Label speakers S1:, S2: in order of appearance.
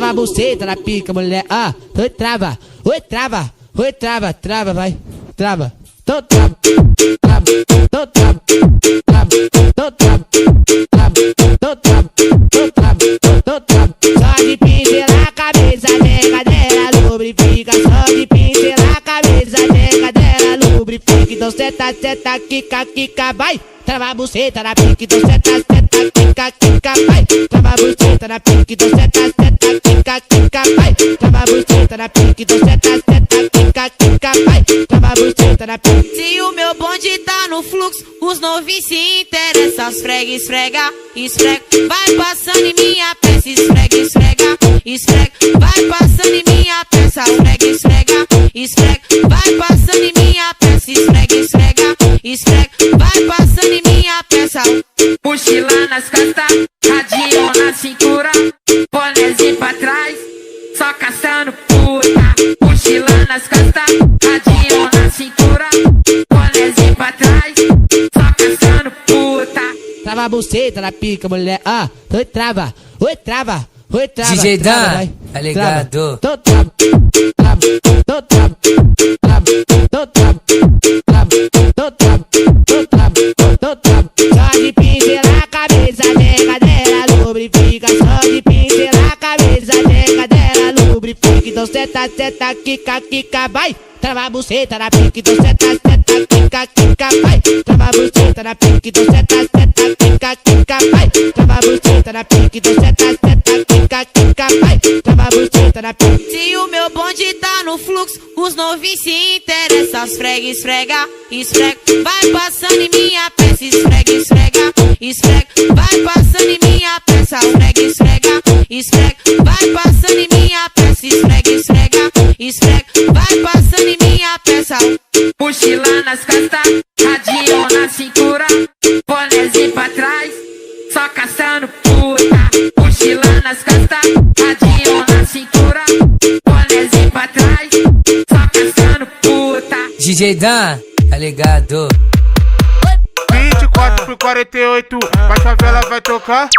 S1: trava a buceta na pica, mulher. Oi, trava, oi, trava, oi, trava, trava, vai, trava. Então trava, trava, então trava, trava, então trava, trava, então trava, então trava, então trava. Só de pincelar a cabeça, nega dela lubrifica. Só de pincelar a cabeça, nega dela lubrifica. Então seta, seta, quica, quica, vai. Trava a buceta na pica, então seta, seta, quica, quica, vai. Trava a buceta na pica, então seta, seta, quica, quica, vai. Trava a buceta na pica, então seta, seta, quica, quica, vai. Trava a buceta na pica.
S2: Se o meu bonde tá no fluxo, os novinhos se interessam. Esfrega, esfrega, esfrega. Vai passando em minha peça, esfrega, esfrega, esfrega. Vai passando em minha peça, esfrega, esfrega, esfrega. Vai passando em minha peça, esfrega, esfrega, esfrega. Vai passando em minha peça.
S3: Mochila nas costas, radinho na cintura, bonézinho pra trás, só caçando puta. Mochila nas costas, radinho na cintura, bonézinho pra trás, só caçando puta.
S1: Trava a buceta na pica, mulher. Oi, trava, oi, trava, oi, trava.
S4: DJ
S1: trava,
S4: Dan,
S1: vai,
S4: tá ligado?
S1: Então trava, trava, então trava, trava, então trava, trava, então trava, então trava, então trava. Só de pincelar a cabeça, nega dela lubrifica. Só de pincelar a cabeça, nega dela lubrifica. Então seta, seta, quica, quica, vai. Trava a buceta na pica, então seta, seta, quica, quica, vai. Trava a buceta na pica, então seta, seta, quica, quica, vai. Trava a buceta na pica, então seta, seta, quica, quica, vai. Trava a buceta na pica.
S2: Se o meu bonde tá no fluxo, os novinhos se interessam. Esfrega, esfrega, esfrega. Vai passando em minha peça, esfrega, esfrega, esfrega. Vai passando em minha peça, esfrega, esfrega, esfrega. Vai passando em minha peça, esfrega, esfrega, esfrega. Vai passando em minha peça.
S3: Mochila nas costas, radinho na cintura, bonézinho pra trás, só caçando puta. Mochila nas costas, radinho na cintura, bonézinho pra trás, só caçando puta.
S4: DJ Dan, tá ligado?
S5: 24 por 48, vai favela vai tocar.